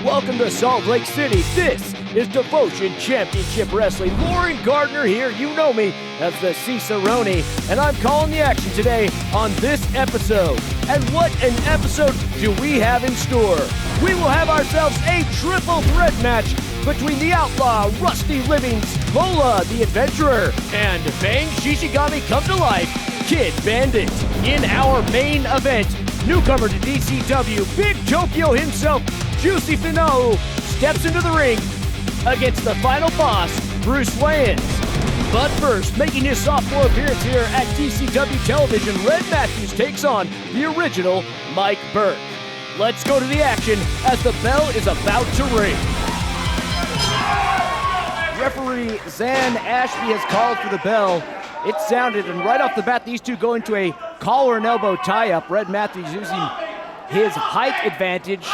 Welcome to Salt Lake City. This is Devotion Championship Wrestling. Lauren Gardner here, you know me as the Cicerone, and I'm calling the action today on this episode. And what an episode do we have in store? We will have ourselves a triple threat match between the Outlaw, Rusty Livings, Lola, the Adventurer, and Bang Shishigami Come to Life, Kid Bandit. In our main event, newcomer to DCW, Big Tokyo himself, Juicy Finau, steps into the ring against the final boss, Bruce Wayans. But first, making his sophomore appearance here at DCW Television, Red Matthews takes on the original Mike Burke. Let's go to the action as the bell is about to ring. Referee Zan Ashby has called for the bell. It sounded, and right off the bat, these two go into a collar and elbow tie-up. Red Matthews using his height advantage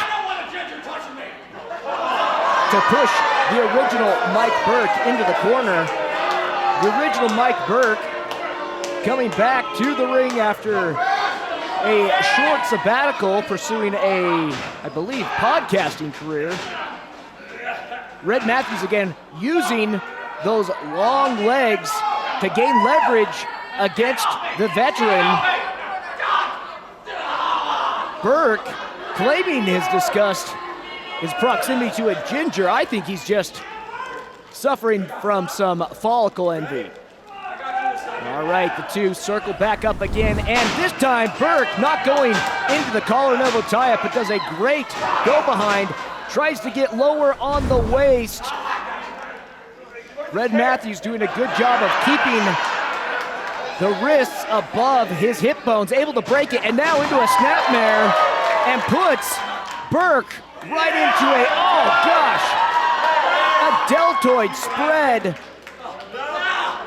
to push the original Mike Burke into the corner. The original Mike Burke coming back to the ring after a short sabbatical, pursuing a, I believe, podcasting career. Red Matthews again using those long legs to gain leverage against the veteran. Burke claiming his disgust, his proximity to a ginger. I think he's just suffering from some follicle envy. All right, the two circle back up again, and this time Burke not going into the collar and elbow tie-up, but does a great go-behind, tries to get lower on the waist. Red Matthews doing a good job of keeping the wrists above his hip bones, able to break it, and now into a snapmare, and puts Burke right into a, oh gosh, a deltoid spread.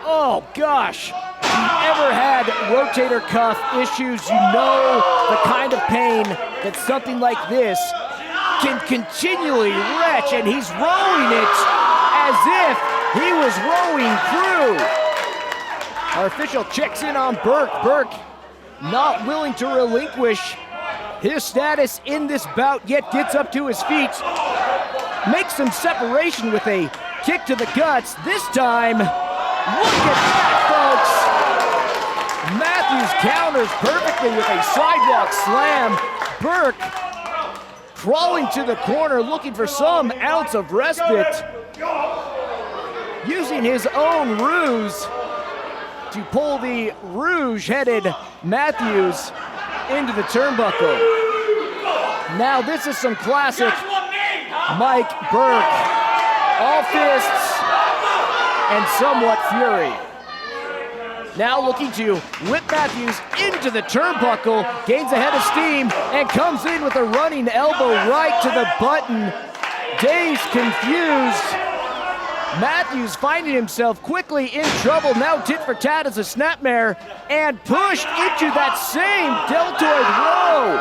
Oh gosh, if you've ever had rotator cuff issues, you know the kind of pain that something like this can continually wrench, and he's rowing it as if he was rowing through. Our official checks in on Burke. Burke not willing to relinquish his status in this bout, yet gets up to his feet, makes some separation with a kick to the guts. This time, look at that, folks! Matthews counters perfectly with a sidewalk slam. Burke crawling to the corner, looking for some ounce of respite, using his own ruse to pull the rouge-headed Matthews into the turnbuckle. Now this is some classic Mike Burke. All fists and somewhat fury. Now looking to whip Matthews into the turnbuckle, gains a head of steam, and comes in with a running elbow right to the button. Dazed, confused. Matthews finding himself quickly in trouble, now tit for tat as a snapmare, and pushed into that same deltoid row.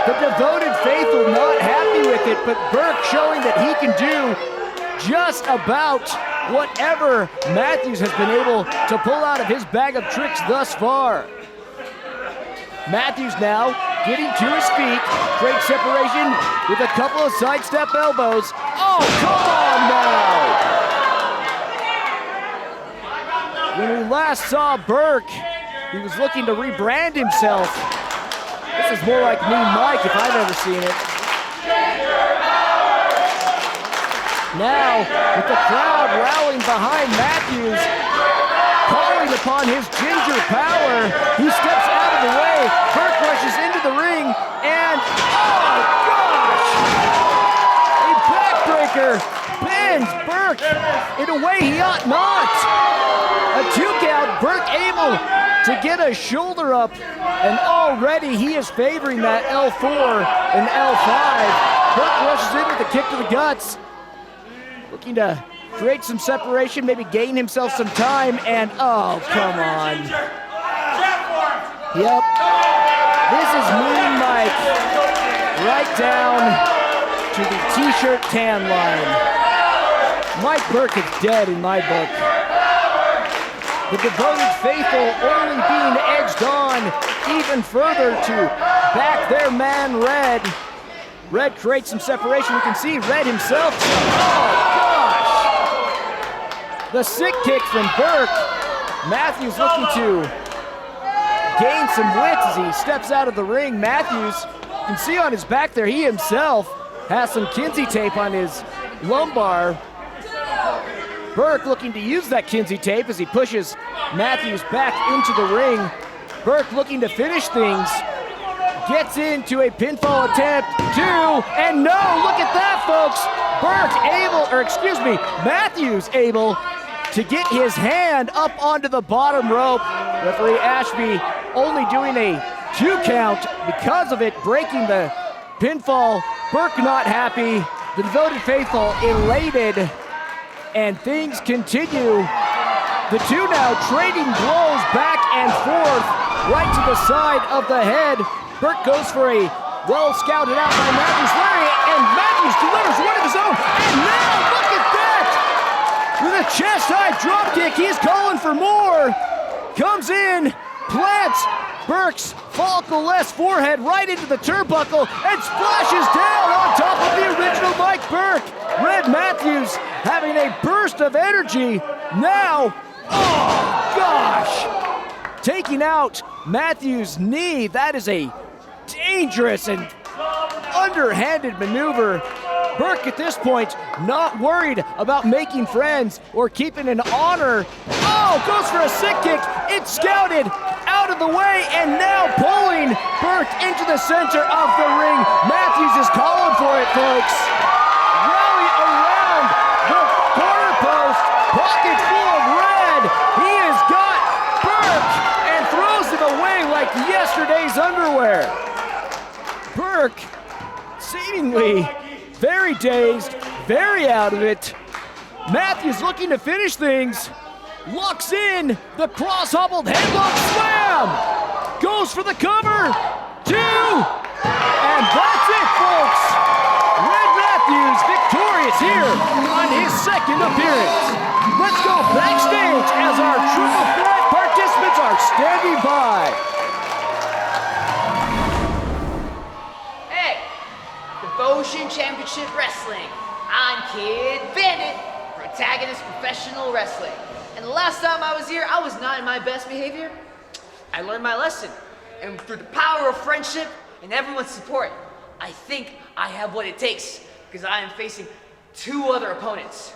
The devoted faithful not happy with it, but Burke showing that he can do just about whatever Matthews has been able to pull out of his bag of tricks thus far. Matthews now getting to his feet, great separation with a couple of sidestep elbows. Oh, come on now! When we last saw Burke, he was looking to rebrand himself. This is more like Mean Mike if I've ever seen it. Now, with the crowd rallying behind Matthews, calling upon his ginger power, he steps out of the way. Burke rushes into the ring, and oh gosh! A backbreaker bends Burke in a way he ought not. A 2 count, Burke able to get a shoulder up, and already he is favoring that L4 and L5. Burke rushes in with a kick to the guts, looking to create some separation, maybe gain himself some time, and oh, come on. Yep, this is Mean Mike, right down to the t-shirt tan line. Mike Burke is dead in my book. The devoted faithful only being edged on even further to back their man Red. Red creates some separation. You can see Red himself. Oh, gosh! The sick kick from Burke. Matthews looking to gain some width as he steps out of the ring. Matthews, you can see on his back there, he himself has some Kinsey tape on his lumbar. Burke looking to use that Kinsey tape as he pushes Matthews back into the ring. Burke looking to finish things. Gets into a pinfall attempt, 2, and no, look at that, folks. Matthews able to get his hand up onto the bottom rope. Referee Ashby only doing a 2 count because of it, breaking the pinfall. Burke not happy, the devoted faithful elated, and things continue. The two now trading blows back and forth, right to the side of the head. Burke goes for a well-scouted out by Matthews lariat, and Matthews delivers one of his own. And now, look at that! With a chest-high dropkick, he's calling for more. Comes in, plants Burke's follicle-less forehead right into the turnbuckle, and splashes down on top of the original Mike Burke. Red Matthews having a burst of energy. Now, oh gosh! Taking out Matthews' knee. That is a dangerous and underhanded maneuver. Burke at this point not worried about making friends or keeping an honor. Oh, goes for a sick kick. It's scouted out of the way, and now pulling Burke into the center of the ring. Matthews is calling for it, folks. Rally around the corner post, pocket full of red. He has got Burke and throws it away like yesterday's underwear. Burke seemingly very dazed, very out of it. Matthews looking to finish things. Locks in the cross-hobbled headlock slam. Goes for the cover. 2. And that's it, folks. Red Matthews victorious here on his second appearance. Let's go backstage as our triple threat participants are standing by. Devotion Championship Wrestling. I'm Kid Bandit, protagonist professional wrestling. And the last time I was here, I was not in my best behavior. I learned my lesson. And through the power of friendship and everyone's support, I think I have what it takes, because I am facing 2 other opponents.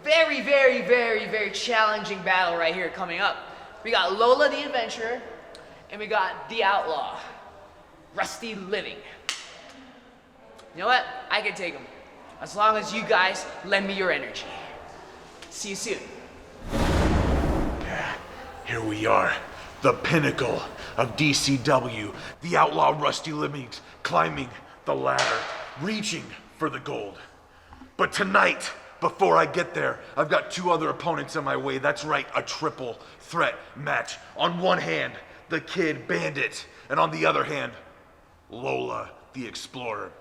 Very, very, very, very challenging battle right here coming up. We got Lola the Adventurer, and we got the Outlaw, Rusty Living. You know what? I can take them, as long as you guys lend me your energy. See you soon. Here we are, the pinnacle of DCW, the Outlaw Rusty Living climbing the ladder, reaching for the gold. But tonight, before I get there, I've got 2 other opponents in my way. That's right, a triple threat match. On one hand, the Kid Bandit, and on the other hand, Lola the Explorer.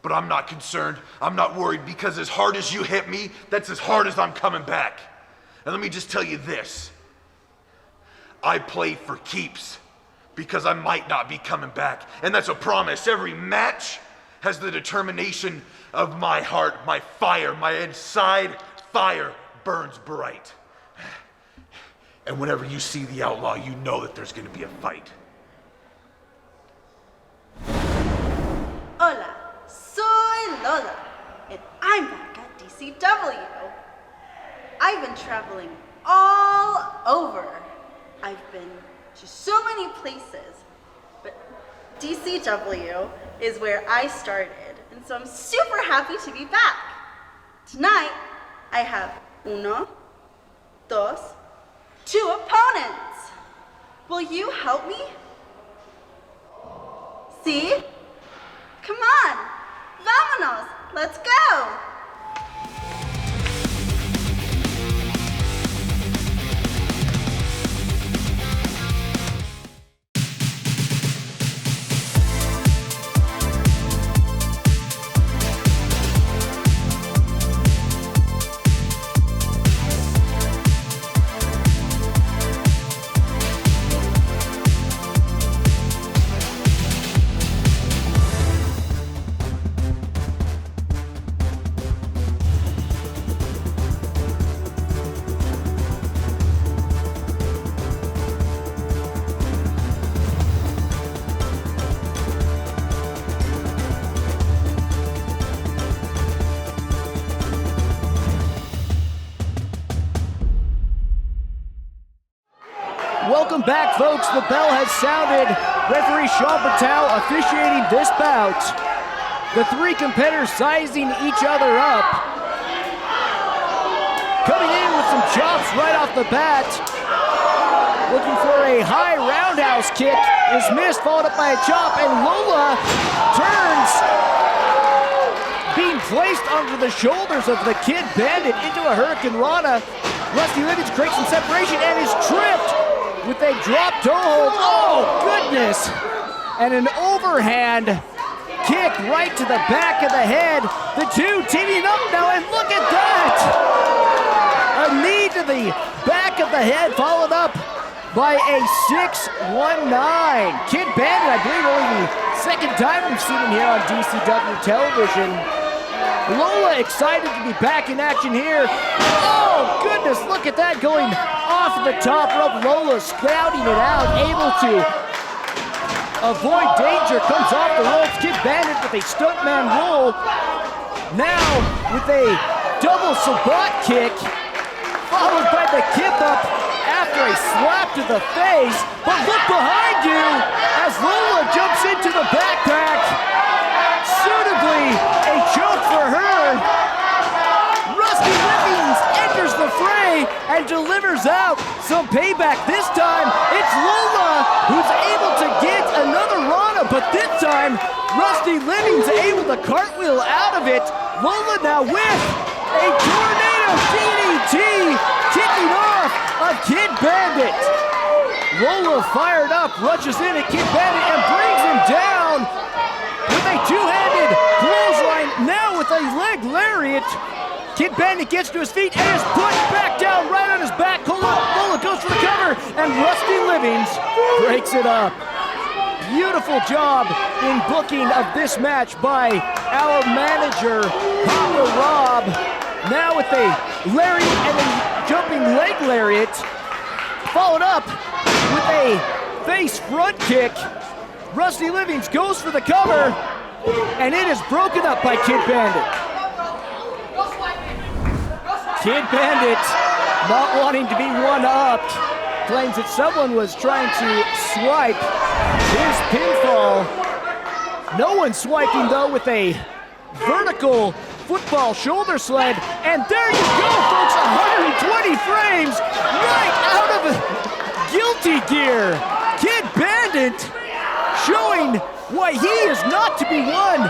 But I'm not concerned, I'm not worried, because as hard as you hit me, that's as hard as I'm coming back. And let me just tell you this, I play for keeps, because I might not be coming back. And that's a promise. Every match has the determination of my heart, my fire, my inside fire burns bright. And whenever you see the Outlaw, you know that there's gonna be a fight. Hola. Soy Lola, and I'm back at DCW. I've been traveling all over. I've been to so many places, but DCW is where I started, and so I'm super happy to be back. Tonight, I have 1, 2, 2 opponents. Will you help me? See? Come on. Vámonos! Let's go! Welcome back, folks. The bell has sounded. Referee Sean Bertow officiating this bout. The three competitors sizing each other up. Coming in with some chops right off the bat. Looking for a high roundhouse kick. Is missed, followed up by a chop, and Lola turns. Being placed onto the shoulders of the Kid Bandit into a Hurricane Rana. Rusty Livings creates some separation and is tripped with a drop toe hold. Oh, goodness. And an overhand kick right to the back of the head. The two teaming up now, and look at that. A knee to the back of the head, followed up by a 619. Kid Bandit, I believe only the second time we've seen him here on DCW television. Lola excited to be back in action here. Oh, goodness, look at that going off the top rope. Lola scouting it out, able to avoid danger, comes off the ropes. Kid Bandit with a stuntman roll. Now with a double Sabat kick, followed by the kip up after a slap to the face. But look behind you as Lola jumps into the backpack. Suitably a choke for her. Rusty Livings enters the fray and delivers out some payback. This time it's Lola who's able to get another Rana, but this time Rusty Livings able to cartwheel out of it. Lola now with a tornado DDT kicking off of Kid Bandit. Lola fired up, rushes in at Kid Bandit and brings him down with a two-handed clothesline, now with a leg lariat. Kid Bandit gets to his feet and is pushed back down right on his back. Lola goes for the cover, and Rusty Livings breaks it up. Beautiful job in booking of this match by our manager, Papa Rob. Now with a lariat and a jumping leg lariat, followed up with a face front kick. Rusty Livings goes for the cover, and it is broken up by Kid Bandit. Kid Bandit, not wanting to be one-upped, claims that someone was trying to swipe his pinfall. No one swiping, though, with a vertical football shoulder sled. And there you go, folks, 120 frames right out of Guilty Gear. Kid Bandit showing why he is not to be one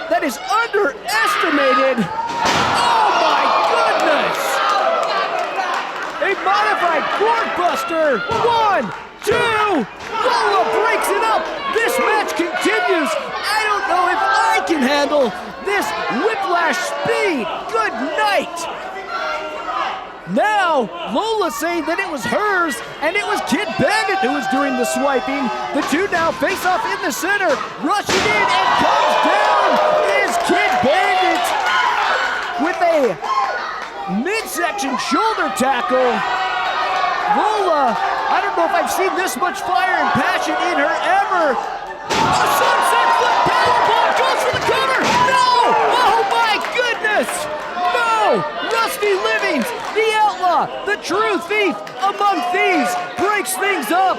that is underestimated. Oh my goodness! A modified board buster. 1, 2, Lola breaks it up. This match continues. I don't know if I can handle this whiplash speed. Good night. Now, Lola saying that it was hers, and it was Kid Bandit who was doing the swiping. The two now face off in the center. Rushing in and comes down is Kid Bandit with a midsection shoulder tackle. Lola, I don't know if I've seen this much fire and passion in her ever. A sunset flip powerbomb goes for the cover. No! Oh my goodness! No! Rusty Livings, the outlaw, the true thief among thieves, breaks things up.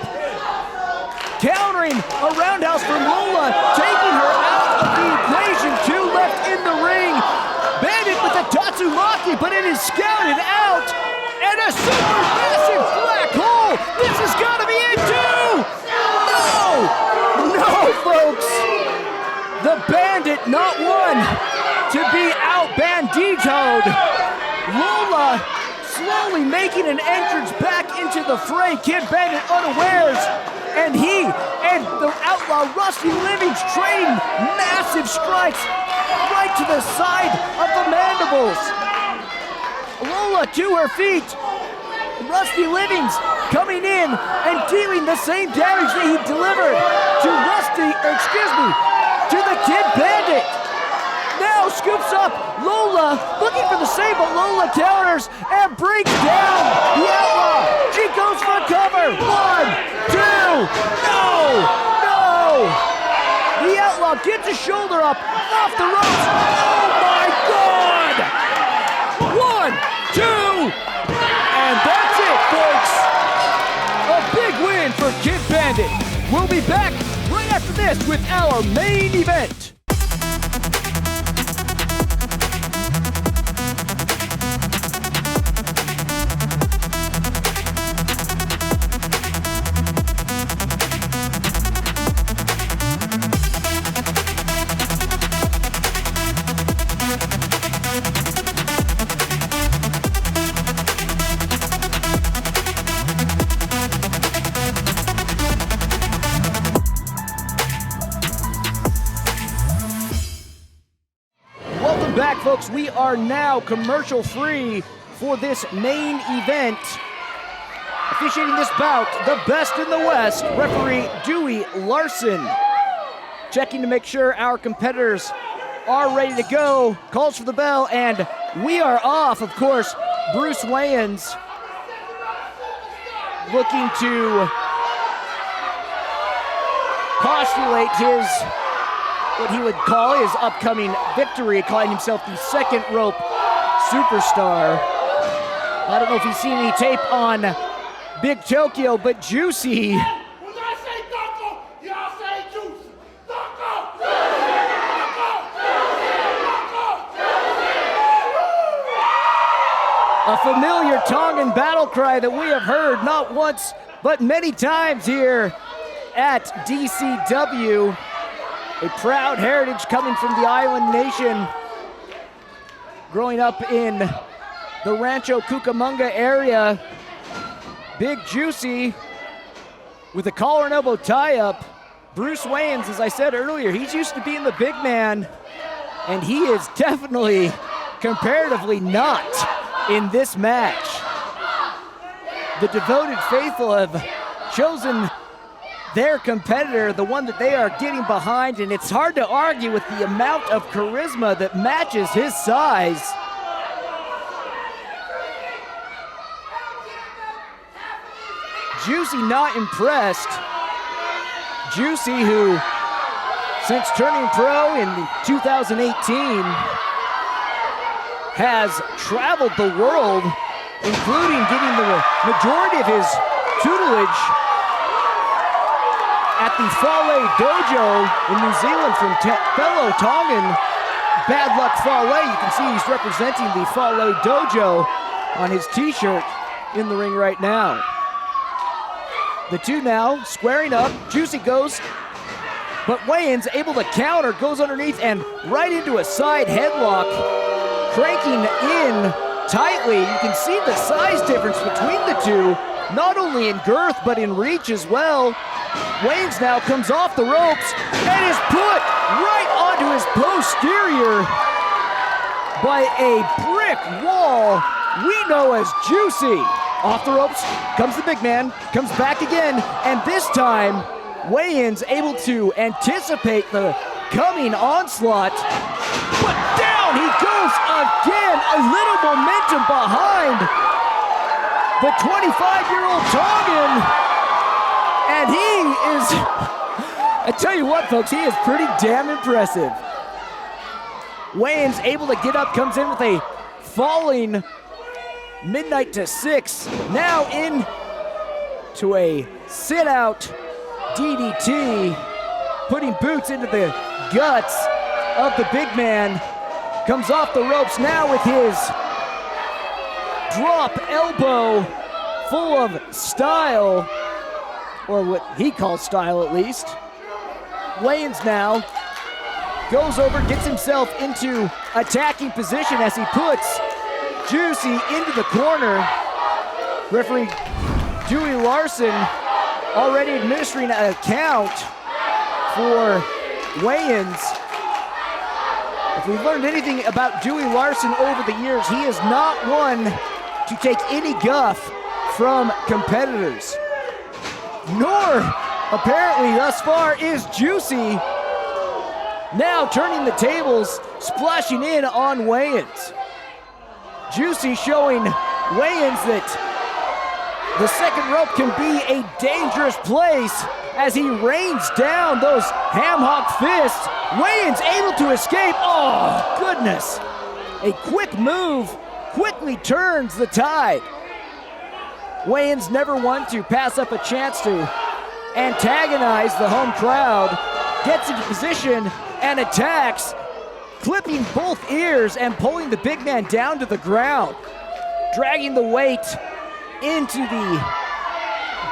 Countering a roundhouse from Lola, taking her out of the equation. Two left in the ring. Bandit with a Tatsumaki, but it is scouted out. And a super massive black hole. This has got to be it too. No! No, folks. The Bandit not one to be out banditoed. Lola slowly making an entrance back into the fray. Kid Bandit unawares. And he and the outlaw Rusty Livings trading massive strikes right to the side of the mandibles. Lola to her feet. Rusty Livings coming in and dealing the same damage that he delivered to to the Kid Bandit. Now scoops up Lola, looking for the save, but Lola counters and breaks down the outlaw. She goes for a cover. 1, 2, no! The outlaw gets his shoulder up off the ropes. Oh my God! 1, 2, and that's it, folks. A big win back right after this with our main event. Back, folks. We are now commercial free for this main event. Officiating this bout, the best in the West, referee Dewey Larson. Checking to make sure our competitors are ready to go. Calls for the bell, and we are off. Of course, Bruce Wayans looking to postulate his what he would call his upcoming victory, calling himself the second rope superstar. I don't know if he's seen any tape on Big Tokyo, but Juicy. When I say Dunko, y'all say Juicy. Dunko! A familiar Tongan battle cry that we have heard not once, but many times here at DCW. A proud heritage coming from the island nation. Growing up in the Rancho Cucamonga area. Big Juicy with a collar and elbow tie-up. Bruce Wayans, as I said earlier, he's used to being the big man, and he is definitely, comparatively not in this match. The devoted faithful have chosen their competitor, the one that they are getting behind, and it's hard to argue with the amount of charisma that matches his size. Juicy not impressed. Juicy, who since turning pro in 2018 has traveled the world, including getting the majority of his tutelage at the Fale Dojo in New Zealand from fellow Tongan Bad Luck Fale. You can see he's representing the Fale Dojo on his t-shirt in the ring right now. The two now squaring up. Juicy goes, but Wayans able to counter, goes underneath and right into a side headlock, cranking in tightly. You can see the size difference between the two, not only in girth but in reach as well. Wayans now comes off the ropes and is put right onto his posterior by a brick wall we know as Juicy. Off the ropes comes the big man, comes back again, and this time Wayans able to anticipate the coming onslaught, but down he goes again. A little momentum behind the 25-year-old Tongan. And he is, I tell you what, folks, he is pretty damn impressive. Wayans able to get up, comes in with a falling midnight to 6. Now in to a sit-out DDT, putting boots into the guts of the big man. Comes off the ropes now with his drop elbow full of style, or what he calls style at least. Wayans now goes over, gets himself into attacking position as he puts Juicy into the corner. Referee Dewey Larson already administering a count for Wayans. If we've learned anything about Dewey Larson over the years, he is not one to take any guff from competitors. Nor, apparently thus far, is Juicy. Now turning the tables, splashing in on Wayans. Juicy showing Wayans that the second rope can be a dangerous place as he rains down those ham hock fists. Wayans able to escape. Oh, goodness. A quick move quickly turns the tide. Wayans never one to pass up a chance to antagonize the home crowd, gets into position and attacks, clipping both ears and pulling the big man down to the ground, dragging the weight into the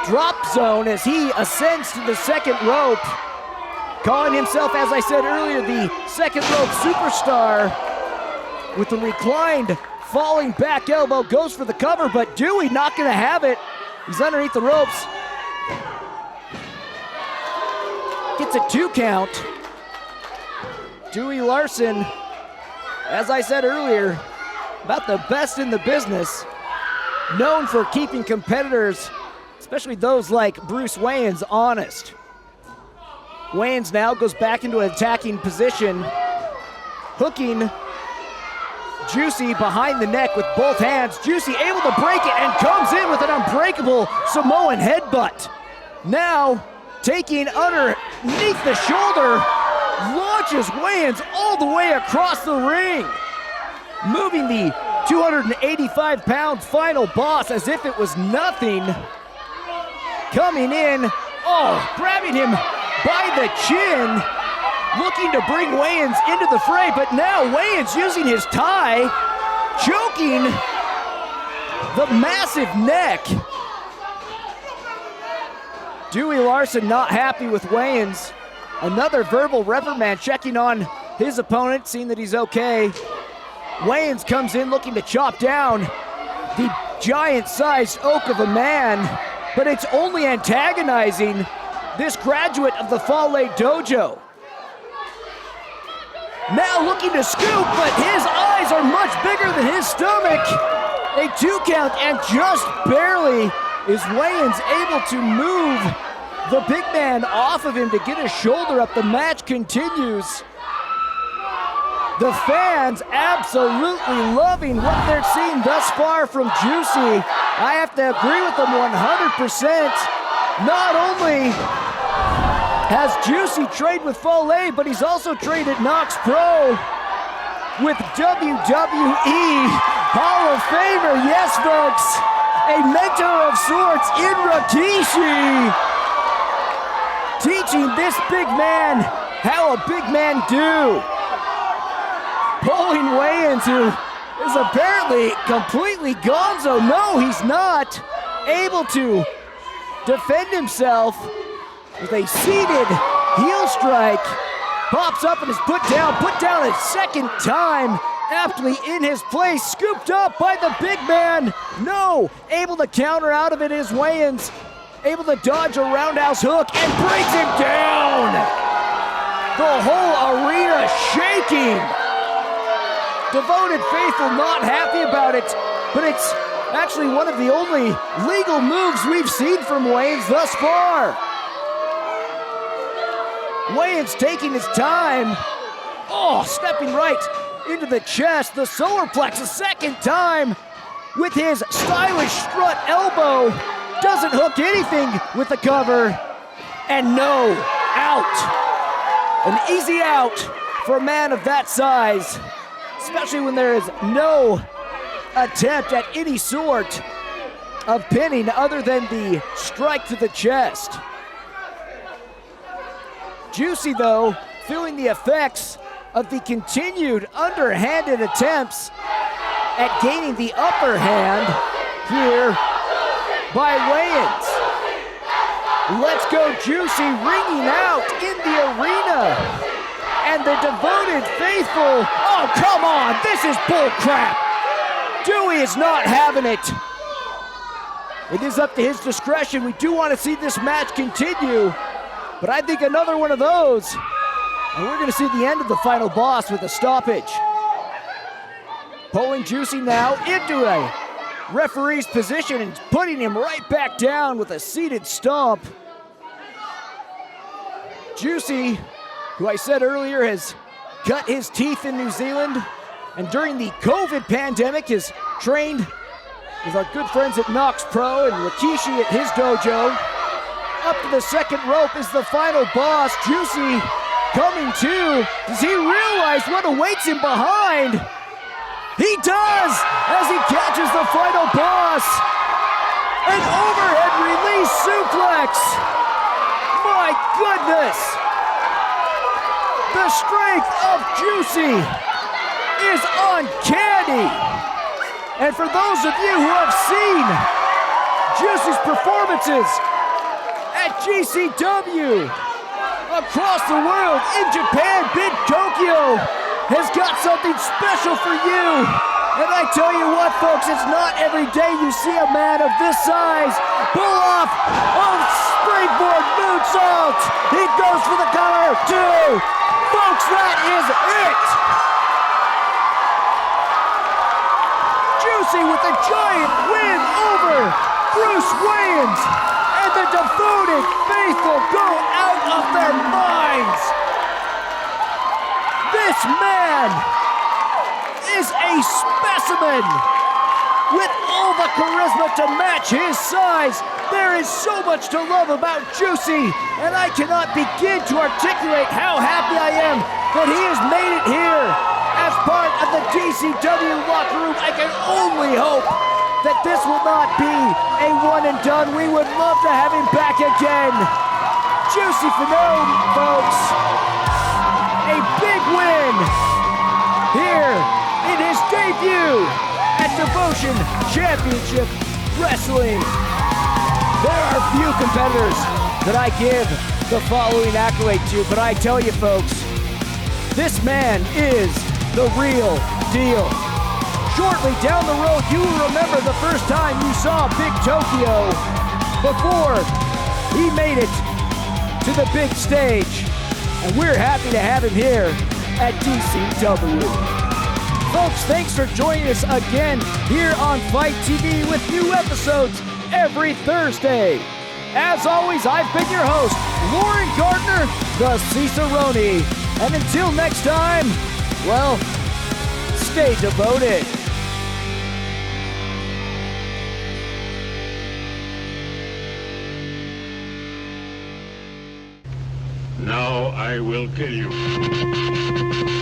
drop zone as he ascends to the second rope, calling himself, as I said earlier, the second rope superstar. With the reclined falling back elbow, goes for the cover, but Dewey not gonna have it. He's underneath the ropes. Gets a 2 count. Dewey Larson, as I said earlier, about the best in the business, known for keeping competitors, especially those like Bruce Wayans, honest. Wayans now goes back into an attacking position, hooking Juicy behind the neck with both hands. Juicy able to break it and comes in with an unbreakable Samoan headbutt. Now, taking underneath the shoulder, launches Wayans all the way across the ring, moving the 285-pound final boss as if it was nothing. Coming in, grabbing him by the chin, looking to bring Wayans into the fray, but now Wayans using his tie, choking the massive neck. Dewey Larson not happy with Wayans. Another verbal reprimand, checking on his opponent, seeing that he's okay. Wayans comes in looking to chop down the giant-sized oak of a man, but it's only antagonizing this graduate of the Fale Dojo. Now looking to scoop, but his eyes are much bigger than his stomach. A 2 count, and just barely is Wayans able to move the big man off of him to get his shoulder up. The match continues. The fans absolutely loving what they're seeing thus far from Juicy. I have to agree with them 100%. Not only has Juicy trained with Fale, but he's also trained at Knox Pro with WWE Hall of Famer, yes folks, a mentor of sorts in Rikishi, teaching this big man how a big man do. Pulling Wayans, who is apparently completely gonzo. No, he's not able to defend himself with a seated heel strike. Pops up and is put down a second time, aptly in his place, scooped up by the big man. No, able to counter out of it is Wayans, able to dodge a roundhouse hook and brings him down. The whole arena shaking. Devoted faithful not happy about it, but it's actually one of the only legal moves we've seen from Wayans thus far. Wayans taking his time. Stepping right into the chest. The solar plex a second time with his stylish strut elbow. Doesn't hook anything with the cover. And no, out. An easy out for a man of that size, especially when there is no attempt at any sort of pinning other than the strike to the chest. Juicy, though, feeling the effects of the continued underhanded attempts at gaining the upper hand here by Wayans. Let's Go Juicy ringing out in the arena. And the devoted faithful, oh come on, this is bull crap. Dewey is not having it. It is up to his discretion. We do want to see this match continue, but I think another one of those, and we're going to see the end of the final boss with a stoppage. Pulling Juicy now into a referee's position and putting him right back down with a seated stomp. Juicy, who I said earlier has cut his teeth in New Zealand, and during the COVID pandemic has trained with our good friends at Knox Pro and Rikishi at his dojo. Up to the second rope is the final boss. Juicy coming to. Does he realize what awaits him behind? He does, as he catches the final boss. An overhead release suplex. my goodness! The strength of Juicy is uncanny! And for those of you who have seen Juicy's performances at GCW, across the world, in Japan, Big Tokyo has got something special for you. And I tell you what, folks, it's not every day you see a man of this size pull off a springboard moonsault. He goes for the cover, two. Folks, that is it. Juicy with a giant win over Bruce Wayans. And the devoted faithful go out of their minds. This man is a specimen with all the charisma to match his size. There is so much to love about Juicy, and I cannot begin to articulate how happy I am that he has made it here as part of the DCW locker room. I can only hope that this will not be a one and done. We would love to have him back again. Juicy Finau, folks, a big win here in his debut at Devotion Championship Wrestling. There are few competitors that I give the following accolade to, but I tell you folks, this man is the real deal. Shortly down the road, you will remember the first time you saw Big Tokyo before he made it to the big stage. And we're happy to have him here at DCW. Folks, thanks for joining us again here on Fight TV with new episodes every Thursday. As always, I've been your host, Lauren Gardner, the Cicerone. And until next time, well, stay devoted. Now I will kill you.